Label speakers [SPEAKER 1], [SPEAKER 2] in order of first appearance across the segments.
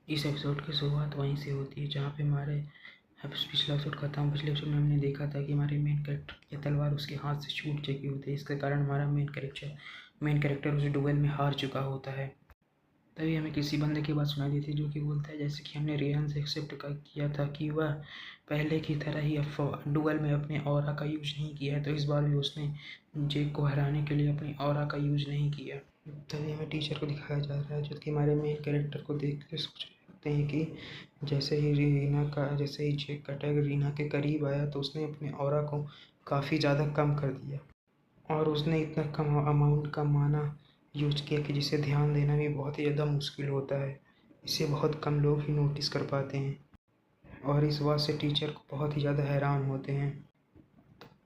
[SPEAKER 1] इस एपिसोड की शुरुआत वहीं से होती है जहाँ पे हमारे पिछला एपिसोड खत्म। पिछले एपिसोड में हमने देखा था कि हमारे मेन कैरेक्टर की तलवार उसके हाथ से छूट चुकी होती है। इसके कारण हमारा मेन कैरेक्टर उस डुएल में हार चुका होता है। तभी हमें किसी बंदे की बात सुनाई देती है जो कि बोलता है जैसे कि हमने रेहान से एक्सेप्ट किया था कि वह पहले की तरह ही डुएल में अपने ऑरा का यूज नहीं किया है, तो इस बार भी उसने जेक को हराने के लिए अपनी ऑरा का यूज नहीं किया। तभी हमें टीचर को दिखाया जा रहा है जो कि हमारे मेन कैरेक्टर को देख के सोच सकते हैं कि जैसे ही जेक का अटैक रीना के करीब आया तो उसने अपने ऑरा को काफ़ी ज़्यादा कम कर दिया और उसने इतना कम अमाउंट का माना यूज किया कि जिसे ध्यान देना भी बहुत ही ज़्यादा मुश्किल होता है। इसे बहुत कम लोग ही नोटिस कर पाते हैं और इस बात से टीचर को बहुत ही ज़्यादा हैरान होते हैं।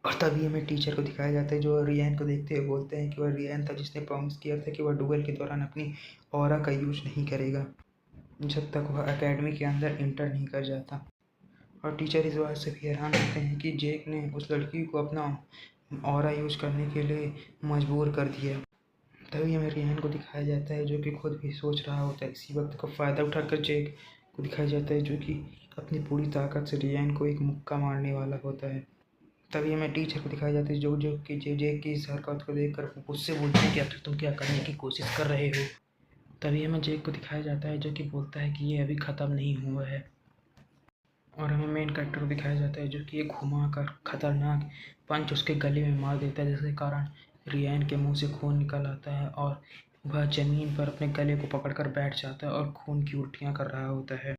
[SPEAKER 1] और तभी हमें टीचर को दिखाया जाता है जो रियान को देखते हुए बोलते हैं कि वह रियान था जिसने प्रॉमिस किया था कि वह डुएल के दौरान अपनी ऑरा का यूज नहीं करेगा जब तक वह एकेडमी के अंदर इंटर नहीं कर जाता। और टीचर इस बात से भी हैरान होते हैं कि जेक ने उस लड़की को अपना ऑरा यूज करने के लिए मजबूर कर दिया। तभी हमें रियान को दिखाया जाता है जो कि खुद भी सोच रहा होता है। इसी वक्त का फ़ायदा उठाकर जेक को दिखाया जाता है जो कि अपनी पूरी ताकत से रियान को एक मुक्का मारने वाला होता है। तभी हमें टीचर को दिखाया जाता है जो जो कि जेक की इस हरकत को देखकर उससे बोलते हैं कि आखिर तुम क्या करने की कोशिश कर रहे हो। तभी हमें जेक को दिखाया जाता है जो कि बोलता है कि ये अभी ख़त्म नहीं हुआ है। और हमें मेन कैरेक्टर को दिखाया जाता है जो कि एक घुमाकर खतरनाक पंच उसके गले में मार देता है जिसके कारण रियान के मुंह से खून निकल आता है और वह ज़मीन पर अपने गले को पकड़कर बैठ जाता है और खून की उल्टियाँ कर रहा होता है।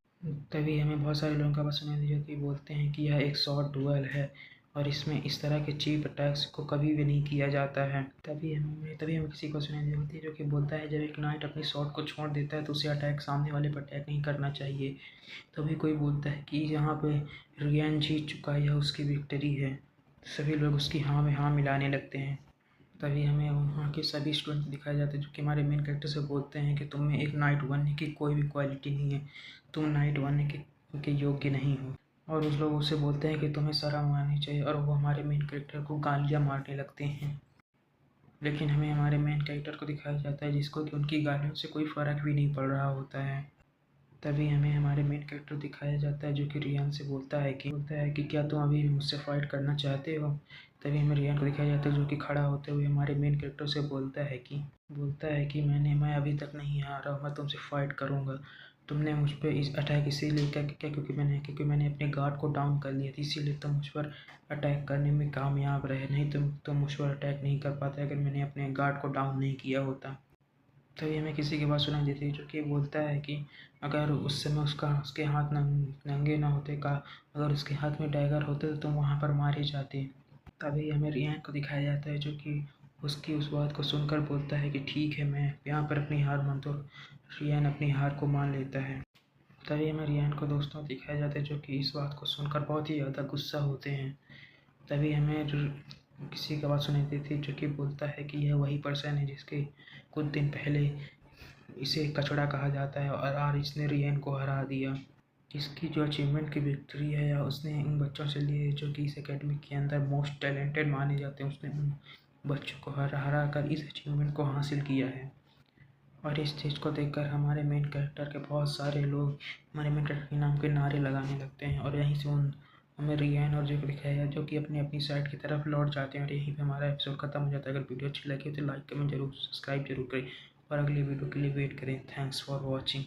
[SPEAKER 1] तभी हमें बहुत सारे लोगों का बात सुनाई दी जाती है बोलते हैं कि यह एक शॉर्ट डुएल है और इसमें इस तरह के चीप अटैक्स को कभी भी नहीं किया जाता है। तभी हमें किसी को सुनाई दी होती है जो कि बोलता है जब एक नाइट अपनी शॉट को छोड़ देता है तो उसे अटैक सामने वाले पर अटैक नहीं करना चाहिए। तभी कोई बोलता है कि यहाँ पे रियान जीत चुका है, यह उसकी विक्ट्री है। सभी लोग उसकी हाँ में हाँ मिलाने लगते हैं। तभी हमें वहाँ के सभी स्टूडेंट को दिखाया जाता है जो कि हमारे मेन कैरेक्टर से बोलते हैं कि तुम में एक नाइट बनने की कोई भी क्वालिटी नहीं है, तुम नाइट बनने के योग्य नहीं हो। और उस लोग उसे बोलते हैं कि तुम्हें शर्म आनी चाहिए और वो हमारे मेन कैरेक्टर को गालियाँ मारने लगते हैं। लेकिन हमें हमारे मेन कैरेक्टर को दिखाया जाता है जिसको कि उनकी गालियों से कोई फ़र्क भी नहीं पड़ रहा होता है। तभी हमें हमारे मेन कैरेक्टर दिखाया जाता है जो कि रियान से बोलता है कि क्या तुम अभी भी मुझसे फाइट करना चाहते हो। तभी हमें रियान को दिखाया जाता है जो कि खड़ा होते हुए हमारे मेन कैरेक्टर से बोलता है कि मैं अभी तक नहीं हारा हूँ, मैं तुमसे फाइट करूँगा। तुमने मुझ पर इस अटैक इसीलिए क्या क्योंकि मैंने अपने गार्ड को डाउन कर लिया था, इसीलिए तुम मुझ पर अटैक करने में कामयाब रहे। नहीं तुम मुझ पर अटैक नहीं कर पाते अगर मैंने अपने गार्ड को डाउन नहीं किया होता। तभी हमें किसी की बात सुनाई देती है जो कि बोलता है कि अगर उस समय उसके हाथ नंगे ना होते का अगर उसके हाथ में डैगर होते तो तुम वहाँ पर मारे जाते। तभी हमें रियान को दिखाया जाता है जो कि उसकी उस बात को सुनकर बोलता है कि ठीक है, मैं यहाँ पर अपनी हार मान। तो रियान अपनी हार को मान लेता है। तभी हमें रियान को दोस्तों दिखाया जाता है जो कि इस बात को सुनकर बहुत ही ज़्यादा गुस्सा होते हैं। तभी हमें किसी का बात सुनाई देती है जो कि बोलता है कि यह वही पर्सन है जिसके कुछ दिन पहले इसे कचड़ा कहा जाता है और आज इसने रियान को हरा दिया। इसकी जो अचीवमेंट की विक्ट्री है या उसने इन बच्चों से ली है जो कि इस एकेडमी के अंदर मोस्ट टैलेंटेड माने जाते हैं। उसने उन बच्चों को हरा कर इस अचीवमेंट को हासिल किया है। और इस चीज़ को देखकर हमारे मेन कैरेक्टर के बहुत सारे लोग हमारे मेन कैरेक्टर के नाम के नारे लगाने लगते हैं और यहीं से हमें रियान और जो दिखाया जो कि अपनी अपनी साइड की तरफ लौट जाते हैं और यहीं पे हमारा एपिसोड खत्म हो जाता है। अगर वीडियो अच्छी लगी तो लाइक कमेंट जरूर, सब्सक्राइब जरूर करें और अगली वीडियो के लिए वेट करें। Thanks for watching.